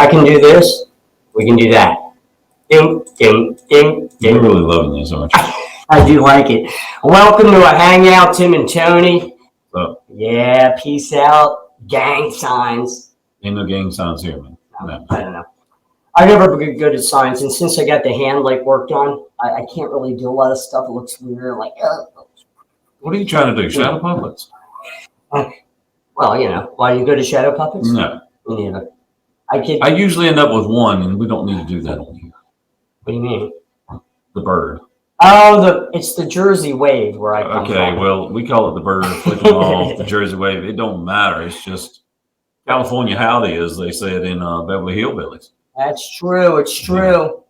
I can do this, we can do that. Ding, ding, ding, ding. You're really loving this, aren't you? I do like it. Welcome to a hangout, Tim and Tony. So, yeah, peace out. Gang signs. Ain't no gang signs here, man. No. I don't know. I never been good at signs, and since I got the hand worked on, I can't really do a lot of stuff. It looks weird. What are you trying to do? Shadow puppets? Well, why do you go to shadow puppets? No. Me neither. I usually end up with one, and we don't need to do that on here. What do you mean? The bird. Oh, it's the Jersey wave where I come from. Okay, well, we call it the bird, flicking off, the Jersey wave. It don't matter. It's just California howdy, as they said in Beverly Hillbillies. That's true. It's true.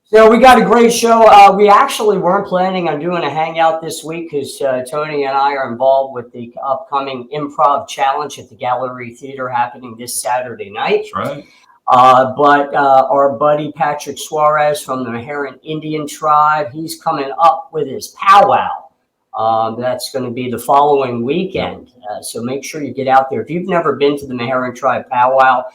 So we got a great show. We actually weren't planning on doing a hangout this week because Tony and I are involved with the upcoming Improv Challenge at the Gallery Theater happening this Saturday night. That's right. But our buddy Patrick Suarez from the Meherrin Indian tribe, he's coming up with his powwow. That's going to be the following weekend. So make sure you get out there. If you've never been to the Meherrin tribe powwow,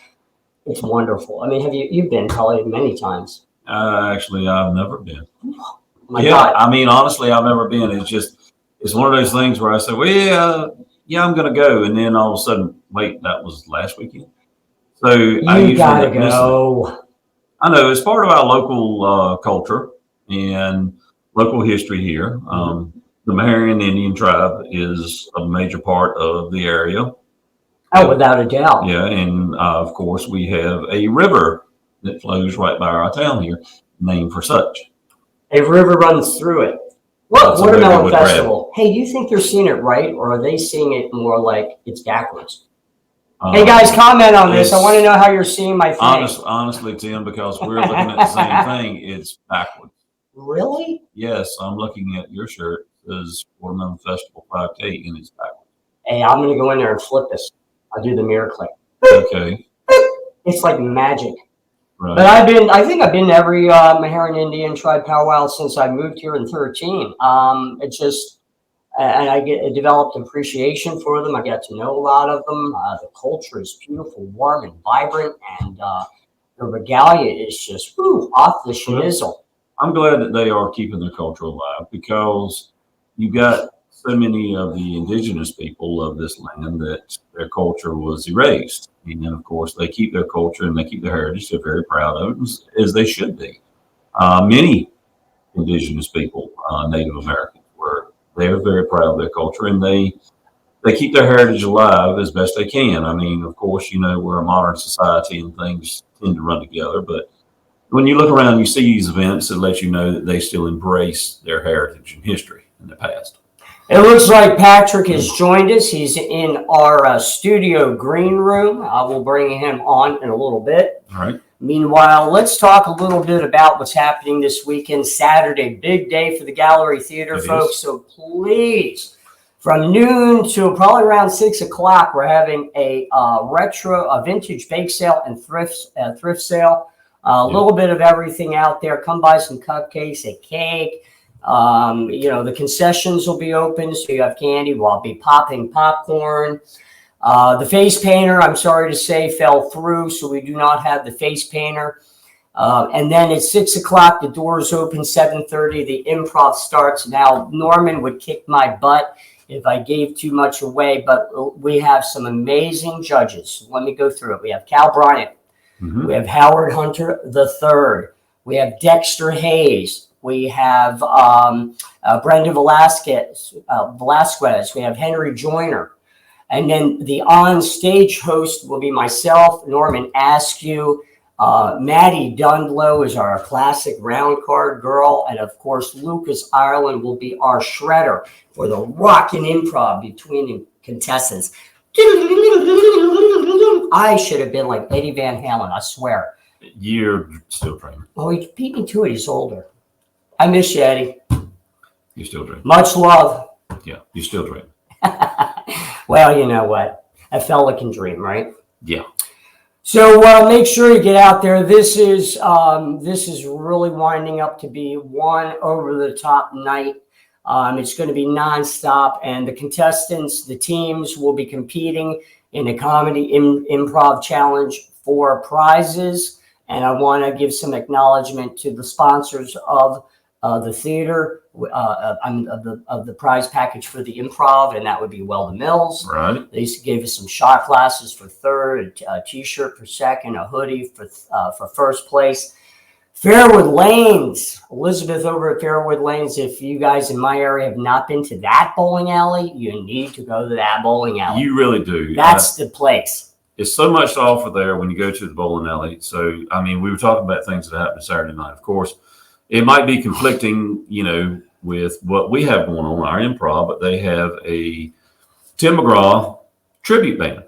it's wonderful. I mean, you've been probably many times? Actually, I've never been. Oh my God. I mean, honestly, I've never been. It's one of those things where I say, well, yeah, I'm going to go. And then all of a sudden, wait, that was last weekend. So you gotta go. I know it's part of our local culture and local history here. The Meherrin Indian tribe is a major part of the area. Oh, without a doubt. Yeah, and of course we have a river that flows right by our town here, named for such. A river runs through it. Look, Watermelon Festival. Hey, do you think they're seeing it right, or are they seeing it more like it's backwards? Hey guys, comment on this. I want to know how you're seeing my thing. Honestly, Tim, because we're looking at the same thing, it's backwards. Really? Yes, I'm looking at your shirt. It says Watermelon Festival 5K, and it's backwards. Hey, I'm going to go in there and flip this. I'll do the mirror click. Okay. It's like magic. Right. But I think I've been to every Meherrin Indian tribe powwow since I moved here in 13. It's just, and I developed appreciation for them. I got to know a lot of them. The culture is beautiful, warm, and vibrant, and the regalia is just off the schnizzle. I'm glad that they are keeping their culture alive, because you got so many of the indigenous people of this land that their culture was erased. And of course, they keep their culture and they keep their heritage. They're very proud of it, as they should be. Many indigenous people, Native Americans, they're very proud of their culture, and they keep their heritage alive as best they can. I mean, of course, we're a modern society and things tend to run together, but when you look around, you see these events that let you know that they still embrace their heritage and history in the past. It looks like Patrick has joined us. He's in our studio green room. We'll bring him on in a little bit. All right. Meanwhile, let's talk a little bit about what's happening this weekend. Saturday, big day for the Gallery Theater, folks. So please, from noon to probably around 6 o'clock, we're having a vintage bake sale and thrift sale. A little bit of everything out there. Come buy some cupcakes, a cake. The concessions will be open, so you have candy. We'll be popping popcorn. The face painter, I'm sorry to say, fell through, so we do not have the face painter. And then at 6 o'clock, the doors open. 7:30, the improv starts. Now, Norman would kick my butt if I gave too much away, but we have some amazing judges. Let me go through it. We have Cal Bryant. Mm-hmm. We have Howard Hunter III. We have Dexter Hayes. We have Brenda Velasquez. We have Henry Joyner. And then the on-stage host will be myself, Norman Askew. Maddie Dundlow is our classic round card girl. And, of course, Lucas Ireland will be our shredder for the rockin' improv between the contestants. I should have been like Eddie Van Halen, I swear. You're still dreaming. Oh, he beat me to it. He's older. I miss you, Eddie. You still dream. Much love. Yeah, you still dream. Well, you know what? A fella can dream, right? Yeah. So make sure you get out there. This is really winding up to be one over-the-top night. It's going to be nonstop, and the contestants, the teams, will be competing in a comedy improv challenge for prizes. And I want to give some acknowledgement to the sponsors of the theater, of the prize package for the Improv, and that would be Weldon Mills. Right. They gave us some shot glasses for third, a T-shirt for second, a hoodie for first place. Fairwood Lanes, Elizabeth over at Fairwood Lanes. If you guys in my area have not been to that bowling alley, you need to go to that bowling alley. You really do. That's the place. It's so much to offer there when you go to the bowling alley. So, I mean, we were talking about things that happened Saturday night. Of course, it might be conflicting, with what we have going on, our Improv, but they have a Tim McGraw tribute band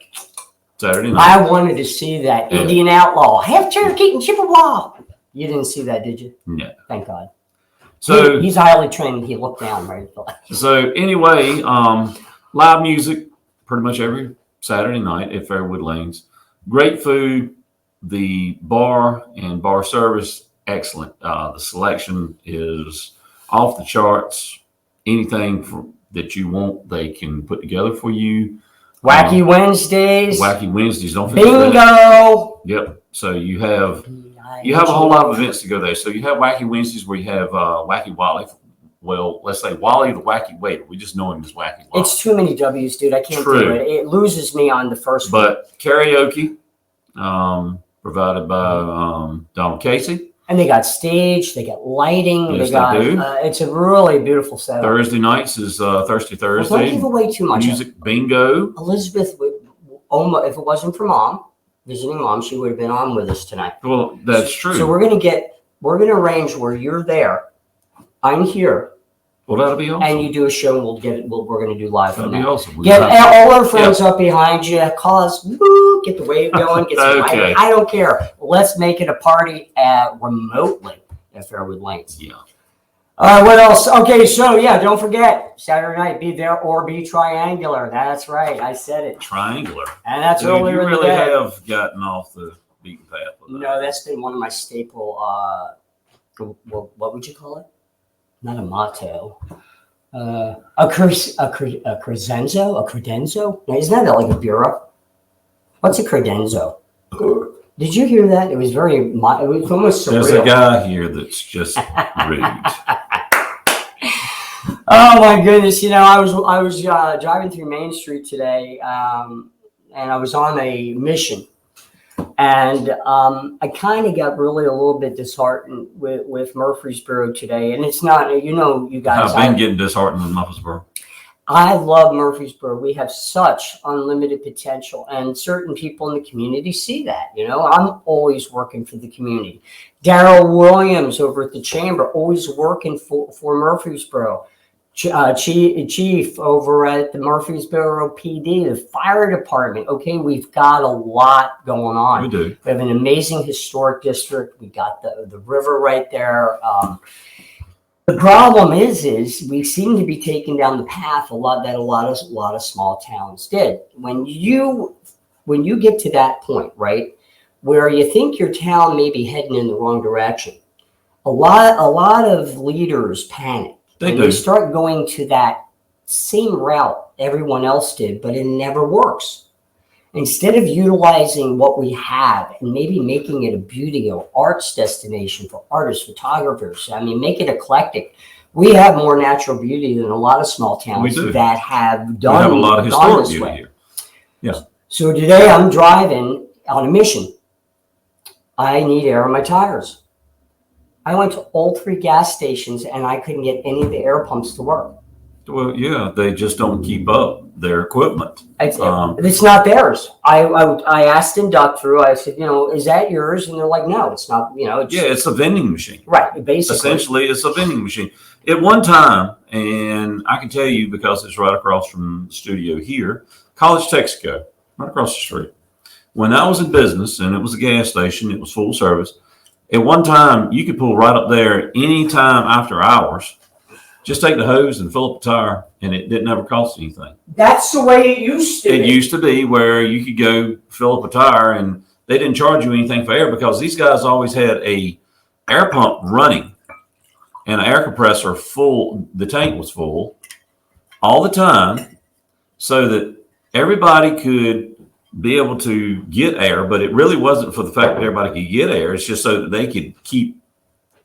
Saturday night. I wanted to see that Indian Outlaw. Have Cherokee and Chippewa. You didn't see that, did you? No. Thank God. So he's highly trained. He looked down right. So anyway, live music pretty much every Saturday night at Fairwood Lanes. Great food. The bar and bar service, excellent. The selection is off the charts. Anything that you want, they can put together for you. Wacky Wednesdays. Don't forget Bingo. that. Yep. So you have a whole lot of events to go there. So you have Wacky Wednesdays where you have Wacky Wally. Well, let's say Wally the Wacky Waiter. We just know him as Wacky Wally. It's too many W's, dude. I can't do it. It loses me on the first one. But karaoke, provided by Donald Casey. And they got stage, they got lighting, Yes, they got. they do. It's a really beautiful setup. Thursday nights is Thirsty Thursday. Well, don't give away too much. Music bingo. Elizabeth, if it wasn't for Mom, visiting Mom, she would have been on with us tonight. Well, that's true. So we're gonna arrange where you're there, I'm here, Well, that'll be awesome. and you do a show, and we're gonna do live That'll from be that. awesome. Get all our friends up behind you, call us, woo, get the wave going, get some Okay. lighting. I don't care. Let's make it a party remotely at Fairwood Lanes. Yeah. All right, what else? Okay, so yeah, don't forget, Saturday night, be there or be triangular. That's right, I said it. Triangular. And that's Dude, earlier you in the really day. have gotten off the beaten path with that. No, that's been one of my staple, what would you call it? Not a motto. A credenzo? A credenzo? Now, isn't that like a bureau? What's a credenzo? Did you hear that? It was it was almost surreal. There's a guy here that's just rude. Oh my goodness! I was driving through Main Street today, and I was on a mission, and I kind of got really a little bit disheartened with Murfreesboro today. And it's not, you guys. I've been getting disheartened with Murfreesboro. I love Murfreesboro. We have such unlimited potential, and certain people in the community see that. I'm always working for the community. Darrell Williams over at the Chamber, always working for Murfreesboro. Chief over at the Murfreesboro PD, the fire department. Okay, we've got a lot going on. We do. We have an amazing historic district. We got the river right there. The problem is we seem to be taking down the path a lot of small towns did. When you get to that point, right, where you think your town may be heading in the wrong direction, a lot of leaders panic. They start going to that same route everyone else did, but it never works. Instead of utilizing what we have and maybe making it a beauty or arts destination for artists, photographers, make it eclectic. We have more natural beauty than a lot of small towns that have done. We have a lot of historic beauty here. Yeah. So today I'm driving on a mission. I need air in my tires. I went to all 3 gas stations and I couldn't get any of the air pumps to work. Well, yeah, they just don't keep up their equipment. It's not theirs. I asked in duck through. I said, is that yours? And they're like, no, it's not. It's a vending machine. Right. Basically, essentially, it's a vending machine. At one time, and I can tell you because it's right across from the studio here, College Texaco, right across the street. When I was in business and it was a gas station, it was full service. At one time, you could pull right up there anytime after hours. Just take the hose and fill up the tire, and it didn't ever cost anything. That's the way it used to be. It used to be where you could go fill up a tire, and they didn't charge you anything for air because these guys always had a air pump running and an air compressor full. The tank was full all the time so that everybody could be able to get air, but it really wasn't for the fact that everybody could get air. It's just so that they could keep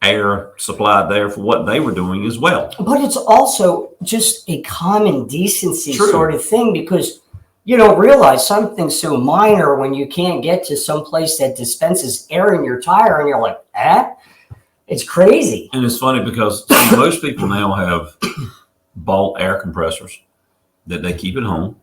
air supplied there for what they were doing as well. But it's also just a common decency True. sort of thing, because you don't realize something so minor when you can't get to some place that dispenses air in your tire and you're like, it's crazy. And it's funny because most people now have bought air compressors that they keep at home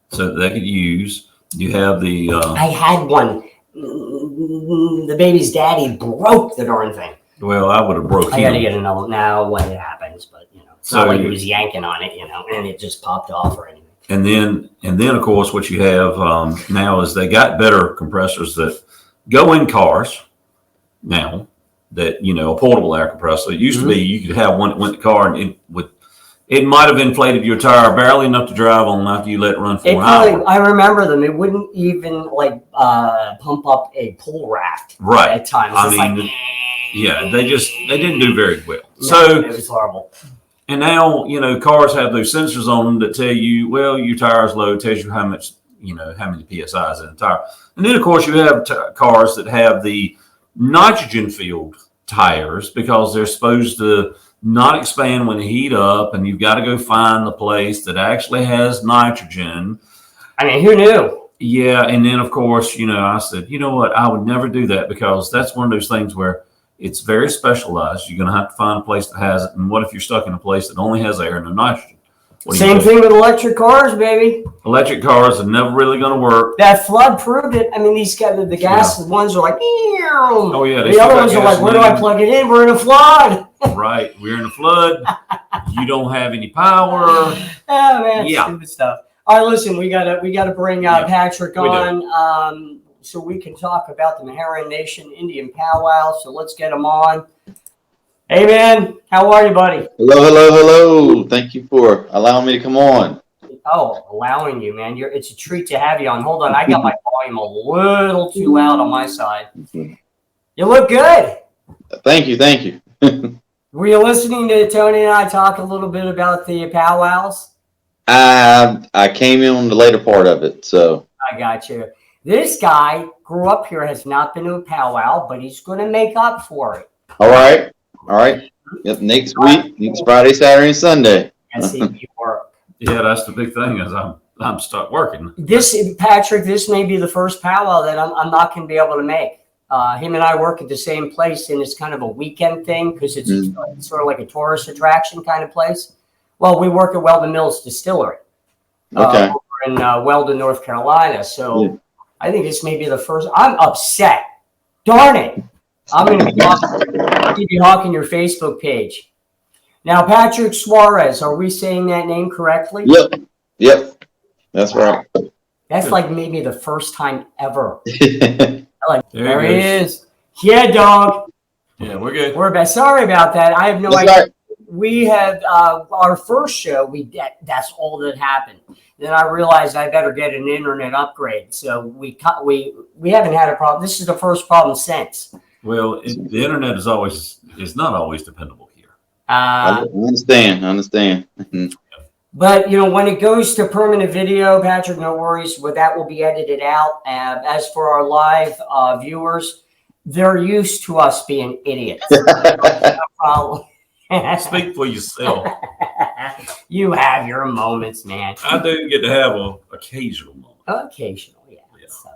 so that they could use. You have the I had one. The baby's daddy broke the darn thing. well, I would have broke I got to him. get another now when it happens, but it's So not like he was yanking on it, and it just popped off or anything. And then of course what you have now is they got better compressors that go in cars now, that a portable air compressor. It used to be you could have one that went in the car and it might have inflated your tire barely enough to drive on after you let it run for an hour. I remember them. It wouldn't even pump up a pull raft Right. at times. I mean, yeah, they didn't do very well. No, So it was horrible. and now, cars have those sensors on them that tell you, well, your tire is low, tells you how much, how many PSI is in the tire. And then, of course, you have cars that have the nitrogen-filled tires because they're supposed to not expand when they heat up, and you've got to go find the place that actually has nitrogen. I mean, who knew? Yeah, and then, of course, I said, you know what, I would never do that because that's one of those things where it's very specialized. You're going to have to find a place that has it. And what if you're stuck in a place that only has air and no nitrogen? Same thing with electric cars, baby. Electric cars are never really going to work. That flood proved it. I mean, these guys, the gas ones are like, oh yeah. The other ones are like, where do I plug it in? We're in a flood. Right. We're in a flood. You don't have any power. Oh man, Yeah. stupid stuff. All right, listen, we gotta bring Patrick on. So we can talk about the Meherrin Nation Indian powwow. So let's get him on. Hey, man. How are you, buddy? Hello. Thank you for allowing me to come on. Oh, allowing you, man. It's a treat to have you on. Hold on. I got my volume a little too loud on my side. You look good. Thank you. Were you listening to Tony and I talk a little bit about the powwows? I came in on the later part of it, so. I got you. This guy grew up here, has not been to a powwow, but he's going to make up for it. All right. Yep, next week, next Friday, Saturday, and Sunday. And see you work. Yeah, that's the big thing is I'm stuck working. Patrick, this may be the first powwow that I'm not going to be able to make. Him and I work at the same place, and it's kind of a weekend thing because it's sort of like a tourist attraction kind of place. Well, we work at Weldon Mills Distillery Okay. over in Weldon, North Carolina. So I think this may be the first. I'm upset. Darn it. I'm going to be hawking your Facebook page. Now, Patrick Suarez, are we saying that name correctly? Yep. That's right. That's like maybe the first time ever. There he is. Yeah, dog. Yeah, we're good. We're back. Sorry about that. I have no That's idea. right. We had our first show. That's all that happened. Then I realized I better get an internet upgrade. So we haven't had a problem. This is the first problem since. Well, the internet is not always dependable here. I understand. But, when it goes to permanent video, Patrick, no worries. That will be edited out. As for our live viewers, they're used to us being idiots. No problem. Speak for yourself. You have your moments, man. I do get to have an occasional moment. Occasional, yeah. So.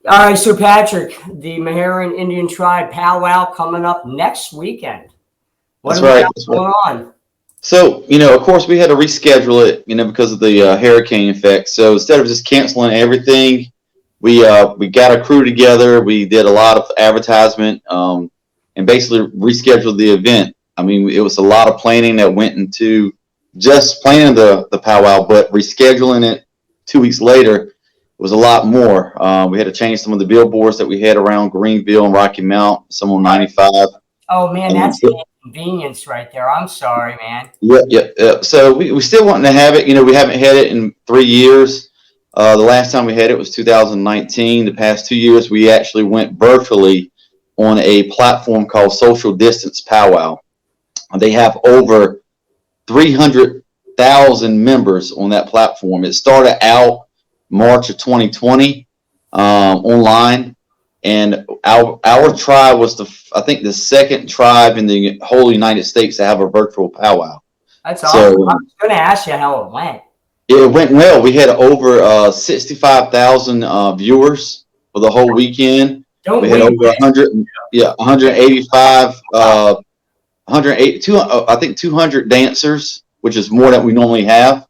All right, so Patrick, the Meherrin Indian Tribe powwow coming up next weekend. What do we got going on? So, of course, we had to reschedule it, because of the hurricane effect. So instead of just canceling everything, we got a crew together. We did a lot of advertisement and basically rescheduled the event. I mean, it was a lot of planning that went into just planning the powwow, but rescheduling it 2 weeks later was a lot more. We had to change some of the billboards that we had around Greenville and Rocky Mount, some on 95. Oh, man, that's an inconvenience right there. I'm sorry, man. Yeah. So we still wanting to have it. We haven't had it in 3 years. The last time we had it was 2019. The past 2 years, we actually went virtually on a platform called Social Distance Powwow. They have over 300,000 members on that platform. It started out March of 2020 online. And our tribe was I think the second tribe in the whole United States to have a virtual powwow. That's awesome. I was going to ask you how it went. It went well. We had over 65,000 viewers for the whole weekend. We had over 185, 200 dancers, which is more than we normally have.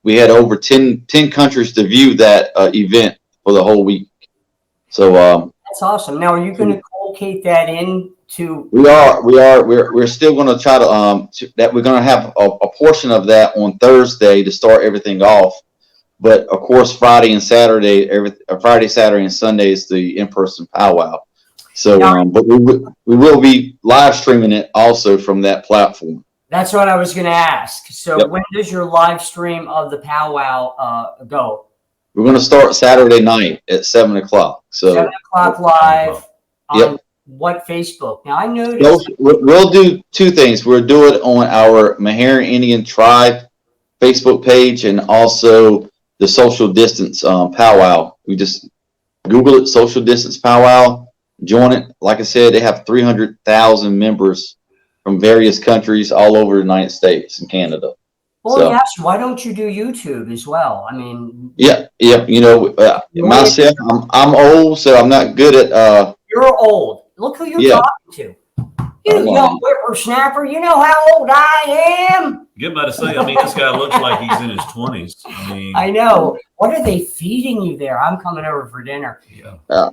We had over 10 countries to view that event for the whole week. So that's awesome. Now, are you going to collocate that into? We're still going to try to that we're going to have a portion of that on Thursday to start everything off. But of course, Friday, Saturday, and Sunday is the in-person powwow. So, but we will be live streaming it also from that platform. That's what I was going to ask. So, when does your live stream of the powwow go? We're going to start Saturday night at 7:00. So 7:00 live on what Facebook? Now I noticed we'll do two things. We'll do it on our Meherrin Indian Tribe Facebook page and also the social distance powwow. We just Google it, social distance powwow, join it. Like I said, they have 300,000 members from various countries all over the United States and Canada. Well, yes. Why don't you do YouTube as well? I mean, yeah. You know, myself, I'm old, so I'm not good at. You're old. Look who you're talking to. You young whippersnapper. You know how old I am. Get about to say. I mean, this guy looks like he's in his 20s. I mean, I know. What are they feeding you there? I'm coming over for dinner. Yeah. Oh,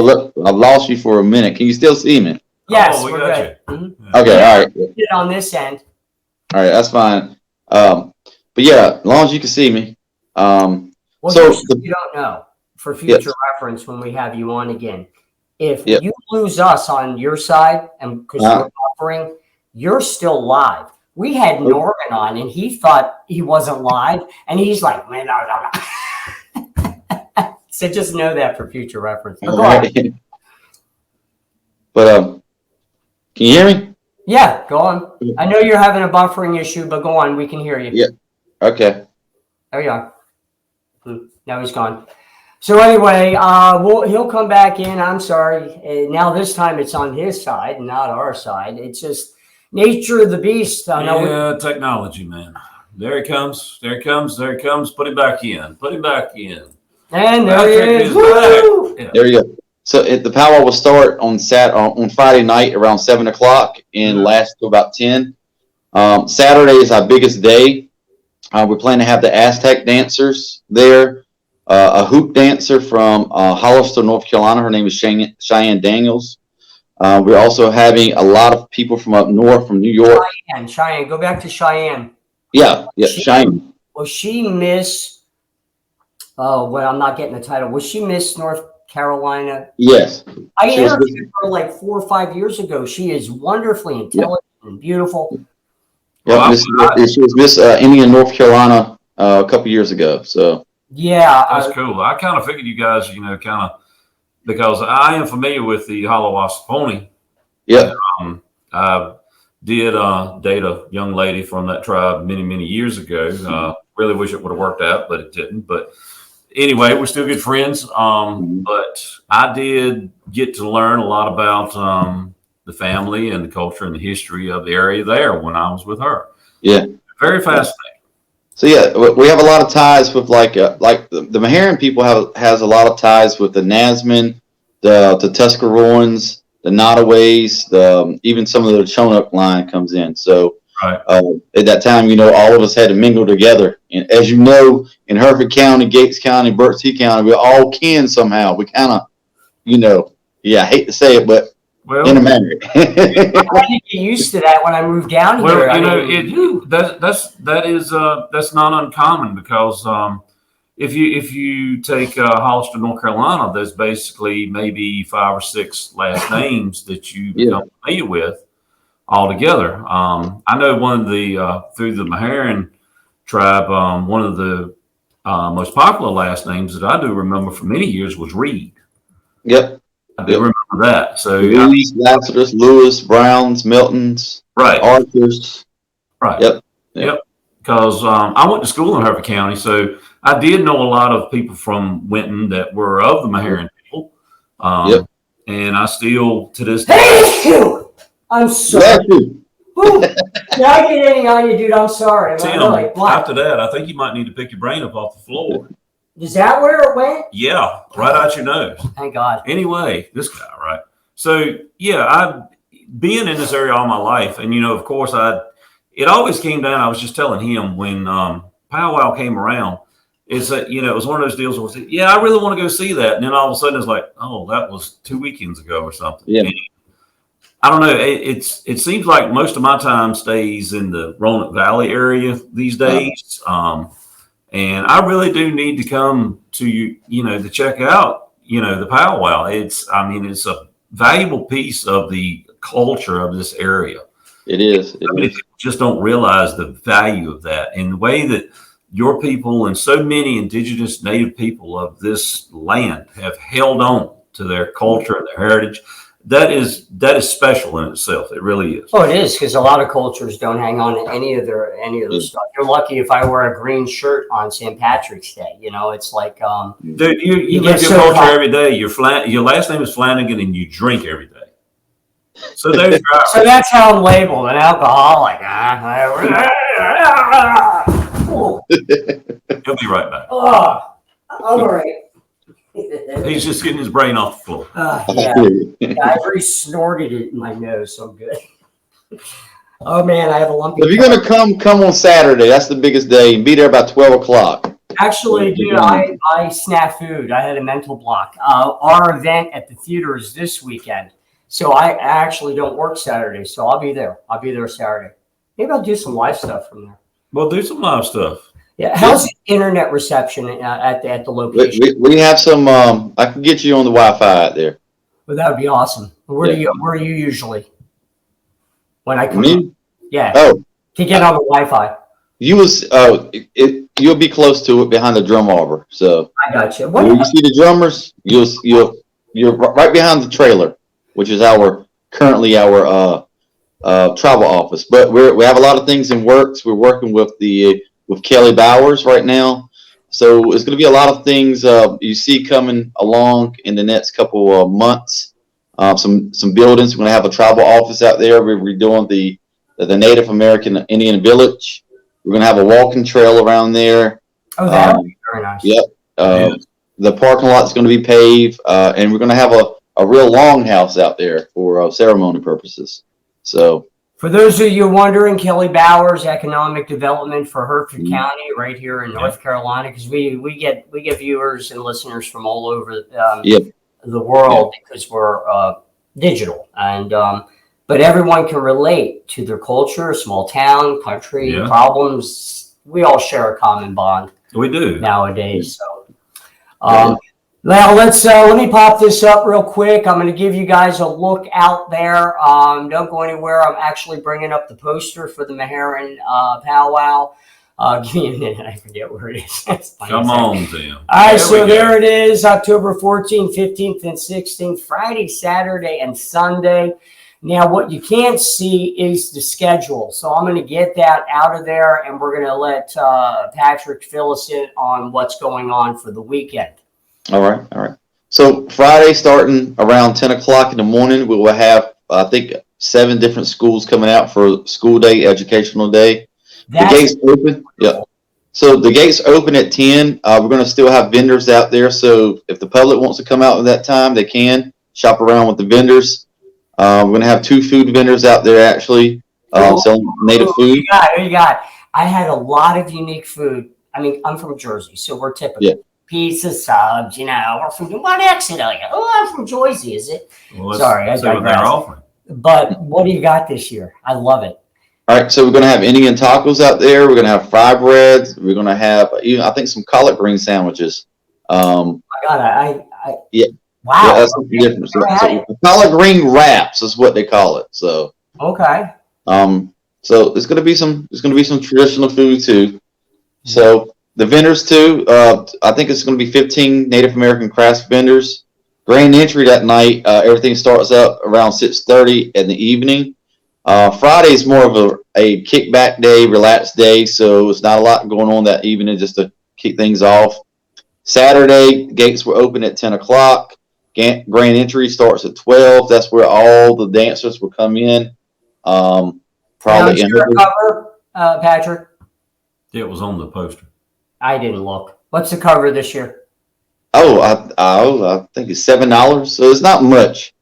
look, I've lost you for a minute. Can you still see me? Yes, we we're got good. you. Mm-hmm. Okay, all right. Get on this end. All right, that's fine. But yeah, as long as you can see me. Well, so you don't know for future reference when we have you on again. If you lose us on your side and because you're offering, you're still live. We had Norman on and he thought he wasn't live and he's like, man, no. So just know that for future reference. But, can you hear me? Yeah, go on. I know you're having a buffering issue, but go on. We can hear you. Yeah. Okay. There you are. Now he's gone. So anyway, he'll come back in. I'm sorry. Now this time it's on his side, not our side. It's just nature of the beast. Technology, man. There he comes. There he comes. There he comes. Put him back in. Put him back in. And there he is. Woo! Yeah. There you go. So the powwow will start on Friday night around 7:00 and last till about 10. Saturday is our biggest day. We plan to have the Aztec dancers there, a hoop dancer from Hollister, North Carolina. Her name is Cheyenne Daniels. We're also having a lot of people from up north, from New York. Cheyenne. Go back to Cheyenne. Yeah, Cheyenne. Was she Miss? Oh, well, I'm not getting the title. Was she Miss North Carolina? Yes. I interviewed her like 4 or 5 years ago. She is wonderfully intelligent and beautiful. Yeah, she was Miss Indian, North Carolina a couple years ago. So yeah, that's cool. I kind of figured you guys, because I am familiar with the Hollowass pony. Yeah. I did date a young lady from that tribe many years ago. Really wish it would have worked out, but it didn't. But anyway, we're still good friends. But I did get to learn a lot about the family and the culture and the history of the area there when I was with her. Yeah. Very fascinating. So yeah, we have a lot of ties with like the Meherrin people has a lot of ties with the Nazman, the Tuscaroans, the Nottaways, even some of the Chinook line comes in. So at that time, all of us had to mingle together. And as you know, in Hereford County, Gates County, Berks County, we're all kin somehow. We kind of, I hate to say it, but in a manner. I had to get used to that when I moved down here. That's not uncommon because if you take Hollister, North Carolina, there's basically maybe 5 or 6 last names that you become familiar with altogether. I know one of the through the Meherrin tribe, one of the most popular last names that I do remember for many years was Reed. Yep. I do remember that. So Lazarus, Lewis, Browns, Miltons, right, Arthurs. right. Yep. Yep. because I went to school in Hereford County, so I did know a lot of people from Winton that were of the Meherrin people. Yep. And I still, to this day, Thank you. I'm sorry. Bless you. Woo. Did I get any on you, dude? I'm sorry. Tim, Really? What? after that, I think you might need to pick your brain up off the floor. Is that where it went? Yeah, right out your nose. Thank God. Anyway, this guy, right? So, yeah, I've been in this area all my life. And, of course, it always came down. I was just telling him when Powwow came around, it's that, it was one of those deals where, I really want to go see that. And then all of a sudden it's like, oh, that was 2 weekends ago or something. Yeah. And I don't know. It seems like most of my time stays in the Roanoke Valley area these days. And I really do need to come to, to check out, the powwow. It's a valuable piece of the culture of this area. It is. People just don't realize the value of that and the way that your people and so many indigenous native people of this land have held on to their culture and their heritage. That is special in itself. It really is. Oh, it is, because a lot of cultures don't hang on to any of their stuff. You're lucky if I wear a green shirt on St. Patrick's Day. It's like dude, you live your culture every day. Your last name is Flanagan, and you drink every day. So there's so that's how I'm labeled, an alcoholic. He'll be right back. Oh, all right. He's just getting his brain off the floor. Yeah, I already snorted it in my nose, so I'm good. Oh man, I have a lumpy. If you're gonna come on Saturday, that's the biggest day, and be there about 12 o'clock. Actually, dude, I snafu'd. I had a mental block. Our event at the theater is this weekend, so I actually don't work Saturday. So I'll be there. I'll be there Saturday. Maybe I'll do some live stuff from there. Well, do some live stuff. Yeah, how's the internet reception at the location? We have some. I can get you on the Wi-Fi out there. Well, that would be awesome. Where are you usually? When I come Me? in? Yeah. Oh, to get on the Wi-Fi. You'll be close to it behind the drum arbor. So I got you. When you see the drummers, you're right behind the trailer, which is currently our travel office. But we have a lot of things in works. We're working with Kelly Bowers right now. So it's going to be a lot of things you see coming along in the next couple of months. Some buildings. We're going to have a tribal office out there. We're redoing the Native American Indian Village. We're going to have a walking trail around there. Oh, that would be very nice. Yep. The parking lot is going to be paved, and we're going to have a real longhouse out there for ceremony purposes. So, for those of you wondering, Kelly Bowers, economic development for Hereford County, right here in North Carolina, because we get viewers and listeners from all over the world because we're digital, and but everyone can relate to their culture, small town, country problems. We all share a common bond. We do nowadays. So, now let me pop this up real quick. I'm going to give you guys a look out there. Don't go anywhere. I'm actually bringing up the poster for the Meherrin powwow. Give me a minute. I forget where it is. Come on, Tim. All right, so there it is, October 14th, 15th, and 16th, Friday, Saturday, and Sunday. Now, what you can't see is the schedule. So I'm going to get that out of there, and we're going to let Patrick fill us in on what's going on for the weekend. All right. So Friday, starting around 10 o'clock in the morning, we will have, I think, 7 different schools coming out for school day, educational day. The gates open. Yeah. So the gates open at 10. We're going to still have vendors out there. So if the public wants to come out at that time, they can shop around with the vendors. We're going to have 2 food vendors out there, actually, selling native food. You got it. I had a lot of unique food. I mean, I'm from Jersey, so we're typical. Yeah. Pizza, subs, we're from what accent are you? Oh, I'm from Jersey, is it? Well, sorry, I digress. But what do you got this year? I love it. All right, so we're going to have Indian tacos out there. We're going to have fry breads. We're going to have, I think, some collard green sandwiches. My God, yeah. Wow. Yeah, that's something different. So collard green wraps is what they call it. So okay. So there's going to be some traditional food too. So the vendors too. I think it's going to be 15 Native American crafts vendors. Grand entry that night. Everything starts up around 6:30 in the evening. Friday is more of a kickback day, relaxed day, so it's not a lot going on that evening just to kick things off. Saturday, gates were open at 10 o'clock. Grand entry starts at 12. That's where all the dancers will come in. Probably Now, your cover, Patrick? It was on the poster. I didn't look. What's the cover this year? Oh, I think it's $7, so it's not much.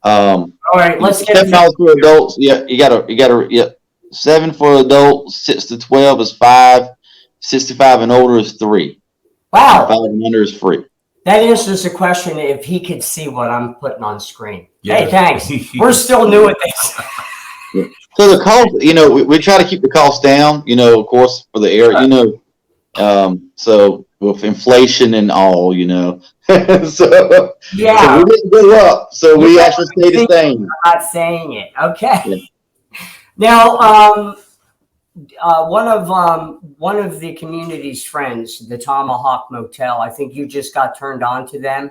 All right, let's get $7 for adults. Yeah, you gotta. Yeah, 7 for adults. 6 to 12 is 5. 65 and older is 3. Wow. 5 and under is free. That answers the question if he could see what I'm putting on screen. Yeah. Hey, thanks. We're still new at this. So the cost, we try to keep the cost down, of course, for the area, so with inflation and all, so Yeah. we didn't go up, so we actually stayed the same. I'm not saying it. Okay. Yeah. Now, one of the community's friends, the Tomahawk Motel, I think you just got turned on to them.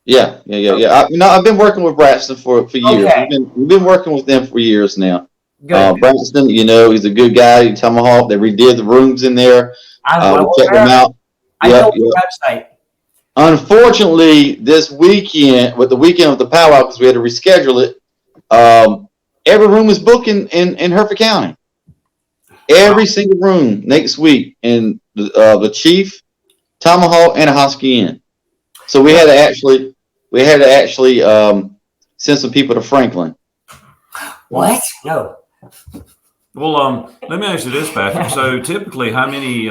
Yeah. I've been working with Braxton for years. Okay. We've been working with them for years now. Good. Braxton, he's a good guy. Tomahawk, they redid the rooms in there. Check them out. I know the website. Unfortunately, this weekend, with the weekend of the powwow, because we had to reschedule it, every room is booked in Hereford County. Every single room next week in the Chief, Tomahawk, and a Hosky Inn. So we had to actually send some people to Franklin. What? No. Well, let me ask you this, Patrick. So typically, how many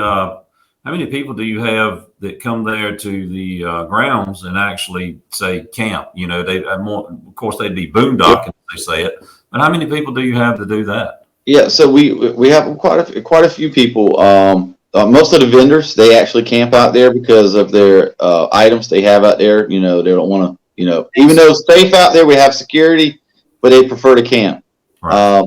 people do you have that come there to the grounds and actually say camp? They more, of course, they'd be boondocking, they say it. But how many people do you have to do that? Yeah, so we have quite a few people. Most of the vendors, they actually camp out there because of their items they have out there. They don't want to. Even though it's safe out there, we have security, but they prefer to camp. Right.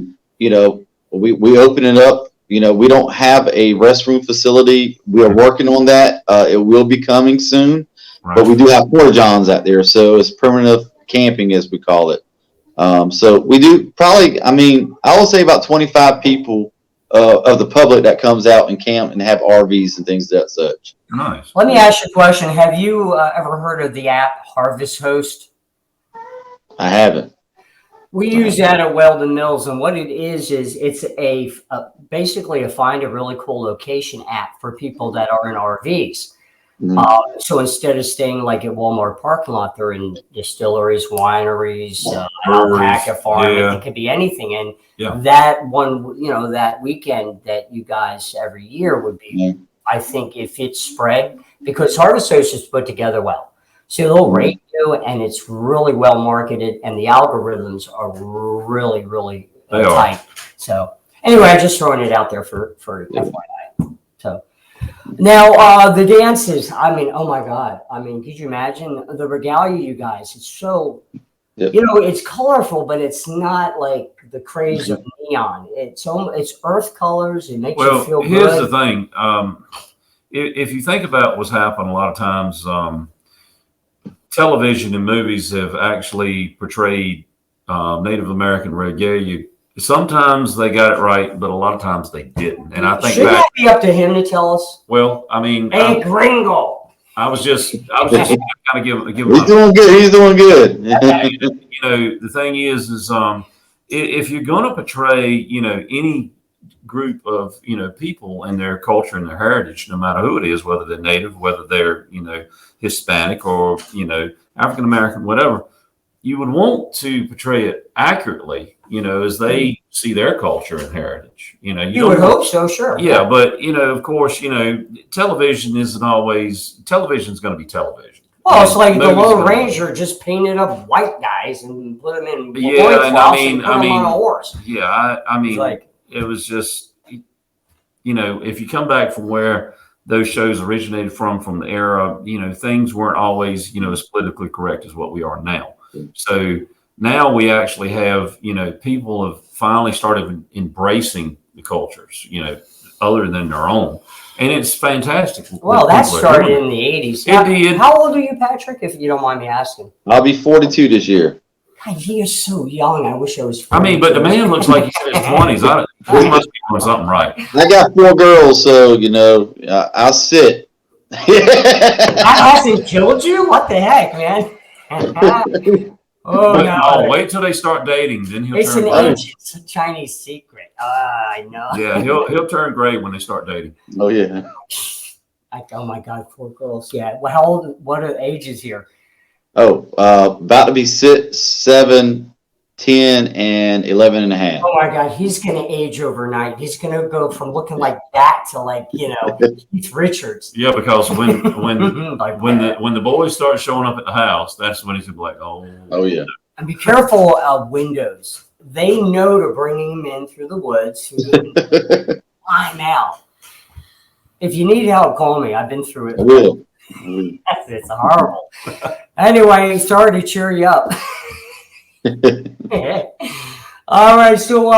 We open it up. We don't have a restroom facility. We are working on that. It will be coming soon, Right. But we do have porta johns out there, so it's permanent camping, as we call it. So we do probably. I would say about 25 people of the public that comes out and camp and have RVs and things of that such. Nice. Let me ask you a question. Have you ever heard of the app Harvest Host? I haven't. We use that at Weldon Mills, and what it is it's basically a find a really cool location app for people that are in RVs. Mm-hmm. So instead of staying like at Walmart parking lot, they're in distilleries, wineries, alpaca farm. Yeah. It could be anything. And Yeah. that one, that weekend that you guys every year would be, Yeah. I think, if it's spread, because Harvest Host is put together well. So they'll rate you, and it's really well marketed, and the algorithms are really, really tight. So anyway, I'm just throwing it out there for FYI. So now the dances, oh my God. Could you imagine the regalia, you guys? It's so, Yep. it's colorful, but it's not like the craze of neon. It's earth colors. It makes you feel good. Here's the thing. If you think about what's happened a lot of times, television and movies have actually portrayed Native American regalia. Sometimes they got it right, but a lot of times they didn't. And I think shouldn't that be up to him to tell us? Well, Hey, gringo. I was just kind of giving. He's doing good. He's doing good. The thing is if you're going to portray, any group of, people and their culture and their heritage, no matter who it is, whether they're Native, whether they're, Hispanic or, African American, whatever, you would want to portray it accurately, as they see their culture and heritage. You would hope so, sure. Yeah, but of course, television isn't always. Television's going to be television. Well, it's like the Lone Ranger just painted up white guys and put them in yeah, and put them on a horse. Yeah, it was just, if you come back from where those shows originated from the era, things weren't always, as politically correct as what we are now. So now we actually have, people have finally started embracing the cultures, other than their own. And it's fantastic. Well, that started in the 80s. It did. How old are you, Patrick, if you don't mind me asking? I'll be 42 this year. God, he is so young. I wish I was. I mean, but the man looks like he's in his 20s. He must be doing something right. I got 4 girls, so I'll sit. That hasn't killed you? What the heck, man? Oh But no! wait till they start dating, then he'll It's turn an gray. ancient Chinese secret. I know. Yeah, he'll turn gray when they start dating. Oh yeah. Oh my God, 4 girls. Yeah. Well, how old? What are the ages here? Oh, about to be 6, 7, 10, and 11 and a half. Oh my God, he's gonna age overnight. He's gonna go from looking like that to like Keith Richards. Yeah, because when Like when that. the boys start showing up at the house, that's when he's gonna be like, Oh yeah. And be careful of windows. They know to bring him in through the woods. Climb out. If you need help, call me. I've been through it. I will. It's horrible. Anyway, sorry to cheer you up. All right. So,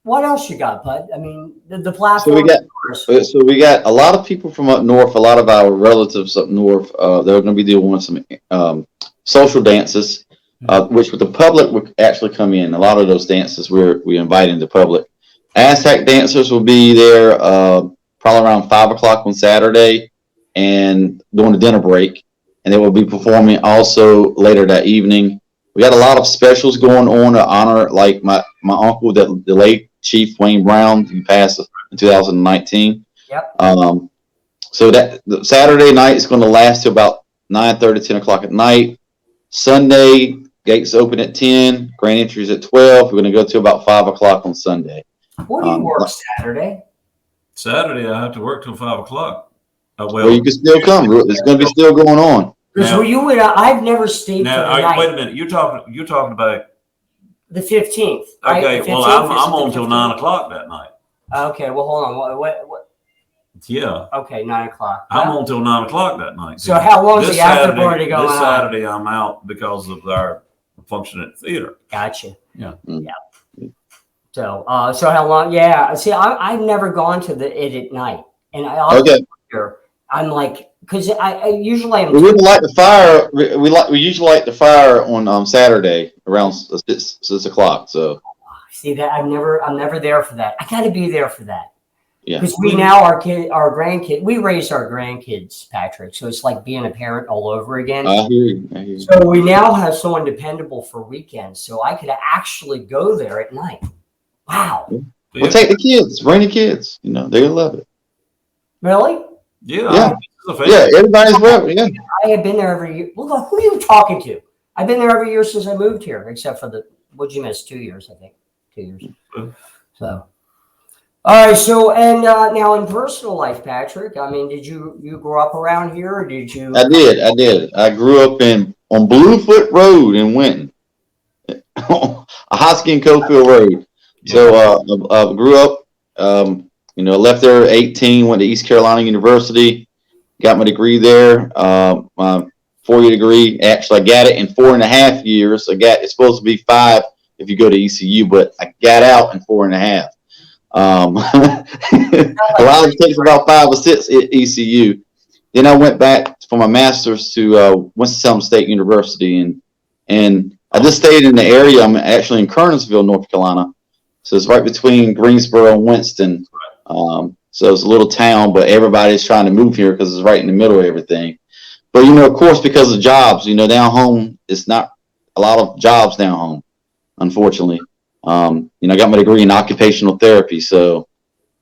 what else you got, bud? I mean, the platform. So we got a lot of people from up north. A lot of our relatives up north. They're going to be doing some social dances, which with the public would actually come in. A lot of those dances we inviting the public. Aztec dancers will be there probably around 5 o'clock on Saturday, and during the dinner break, and they will be performing also later that evening. We got a lot of specials going on to honor, like my uncle, the late Chief Wayne Brown, who passed in 2019. Yep. So that the Saturday night is going to last till about 9:30, 10 o'clock at night. Sunday, gates open at 10. Grand entry is at 12. We're going to go to about 5 o'clock on Sunday. What do you work Saturday? Saturday I have to work till 5 o'clock. Well, you can still come. It's going to be still going on. Because I've never stayed for the night. Wait a minute. You're talking about the 15th. Right? Okay, The well 15th I'm on till 9 o'clock that night. Okay, well hold on. What? Yeah. Okay, 9 o'clock. I'm on till 9 o'clock that night. So how long is the after party going on? This Saturday I'm out because of our function at the theater. Gotcha. Yeah. Yeah. So how long? Yeah. See, I've never gone to it at night, and I always wonder. I'm like, because I usually am. We wouldn't light the fire. We usually light the fire on Saturday around 6 o'clock. So see that I'm never there for that. I got to be there for that. Yeah. Because our grandkid, we raised our grandkids, Patrick. So it's like being a parent all over again. I hear you. So we now have someone dependable for weekends. So I could actually go there at night. Wow. Yeah. Well, take the kids. Bring the kids. They're gonna love it. Really? Yeah. Yeah. Everybody's welcome. Yeah. I have been there every year. Look, who are you talking to? I've been there every year since I moved here, except for what'd you miss? 2 years, I think. 2 years. So, all right. So, and now in personal life, Patrick, I mean, did you grow up around here, or did you? I did. I grew up on Bluefoot Road in Winton, a Hoskin Cofield Road. So I grew up. Left there at 18. Went to East Carolina University. Got my degree there. My 4-year degree. Actually, I got it in 4.5 years. It's supposed to be 5 if you go to ECU, but I got out in 4.5. A lot of it takes about 5 or 6 at ECU. Then I went back for my master's to Winston-Salem State University, and I just stayed in the area. I'm actually in Kernersville, North Carolina, so it's right between Greensboro and Winston. So it's a little town, but everybody's trying to move here because it's right in the middle of everything. But of course, because of jobs, down home, it's not a lot of jobs down home, unfortunately. I got my degree in occupational therapy, so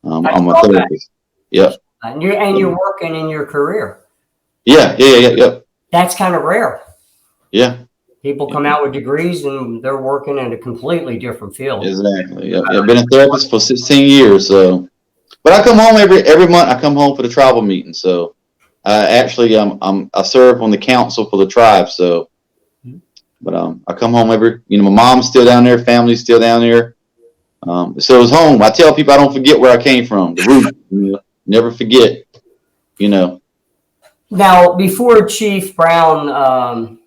I'm a therapist. Yep. And you're working in your career. Yeah. That's kind of rare. Yeah. People come out with degrees and they're working in a completely different field. Exactly. Yep. I've been a therapist for 16 years, so. But I come home every month. I come home for the tribal meeting, so I serve on the council for the tribe, so. But I come home my mom's still down there, family's still down there. So it's home. I tell people I don't forget where I came from, the root. Never forget, Now, before Chief Brown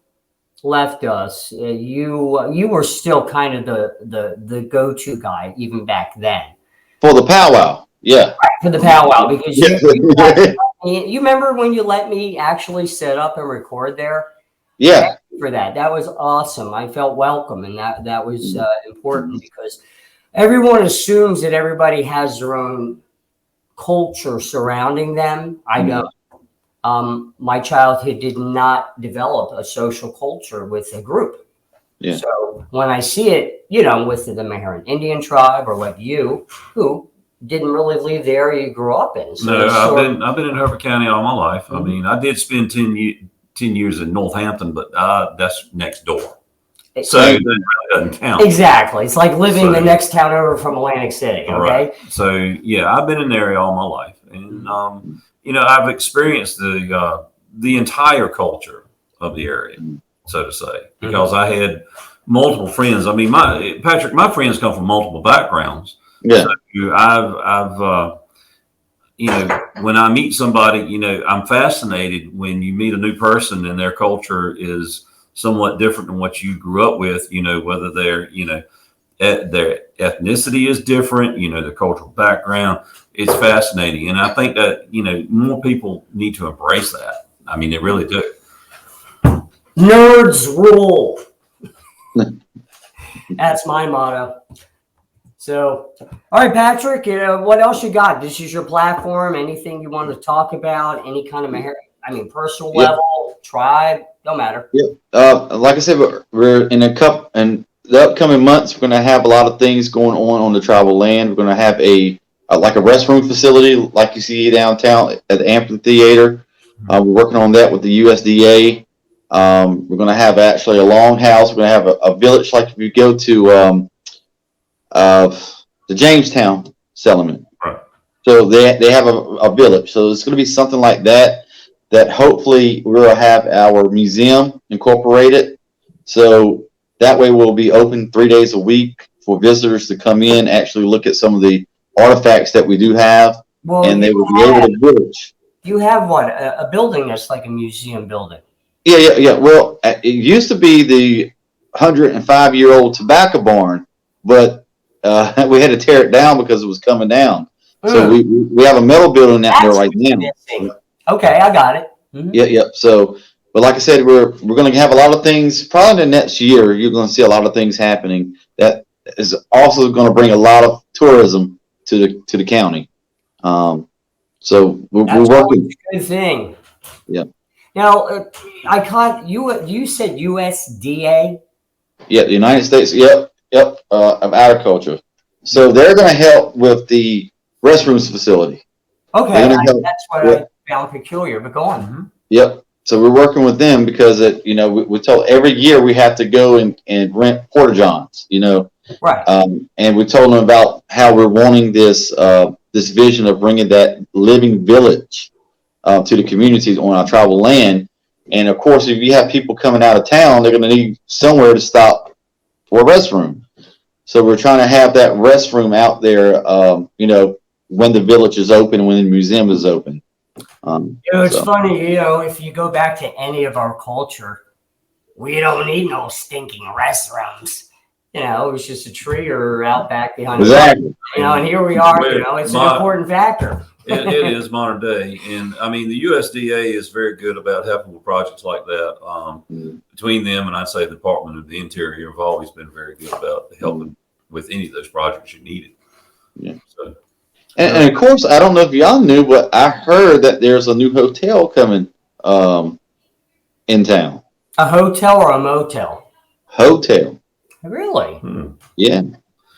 left us, you were still kind of the go-to guy even back then. For the powwow, yeah. Right, for the powwow, because you remember when you let me actually set up and record there? Yeah. for that. That was awesome. I felt welcome, and that was important because everyone assumes that everybody has their own culture surrounding them. I don't. My childhood did not develop a social culture with a group. Yeah. So when I see it, with the Meherrin Indian tribe or with you, who didn't really leave the area you grew up in. So no, I've been in Hertford County all my life. I mean, I did spend 10 years in Northampton, but that's next door. So that really doesn't count. Exactly. It's like living the next town over from Atlantic City. Okay. Right. So yeah, I've been in the area all my life, and I've experienced the entire culture of the area, so to say, because I had multiple friends. I mean, my friends come from multiple backgrounds. Yeah. So I've when I meet somebody, I'm fascinated when you meet a new person and their culture is somewhat different than what you grew up with, whether their ethnicity is different, their cultural background. It's fascinating. And I think that, more people need to embrace that. I mean, they really do. Nerds rule. That's my motto. So, all right, Patrick, what else you got? This is your platform. Anything you want to talk about? Any kind of, personal level, tribe, don't matter. Yeah. Like I said, we're in the upcoming months, we're going to have a lot of things going on the tribal land. We're going to have a restroom facility like you see downtown at the amphitheater. We're working on that with the USDA. We're going to have actually a longhouse. We're going to have a village like if you go to the Jamestown settlement. Right. So they have a village. So it's going to be something like that hopefully we'll have our museum incorporated. So that way we'll be open 3 days a week for visitors to come in, actually look at some of the artifacts that we do have, and they will be able to village. You have what? A building that's like a museum building. Yeah. Well, it used to be the 105-year-old tobacco barn, but we had to tear it down because it was coming down. So we have a metal building out there right now. Okay, I got it. Mm-hmm. Yeah. So, but like I said, we're going to have a lot of things. Probably in the next year, you're going to see a lot of things happening. That is also going to bring a lot of tourism to the county. So we're working. A good thing. Yeah. Now, I caught you. You said USDA. Yeah, the United States. Yep. Of agriculture. So they're going to help with the restrooms facility. Okay, that's what I found peculiar. But go on. Mm-hmm. Yep. So we're working with them because we told every year we have to go and rent porta johns. Right. And we told them about how we're wanting this vision of bringing that living village to the communities on our tribal land. And of course, if you have people coming out of town, they're going to need somewhere to stop for a restroom. So we're trying to have that restroom out there, when the village is open, when the museum is open. It's funny, if you go back to any of our culture, we don't need no stinking restrooms. It was just a tree or out back behind exactly. And here we are, it's an important factor. It is modern day. And I mean, the USDA is very good about helping with projects like that. Between them and I'd say the Department of the Interior have always been very good about helping with any of those projects you needed. Yeah. So, and of course, I don't know if y'all knew, but I heard that there's a new hotel coming in town. A hotel or a motel? Hotel. Really? Yeah.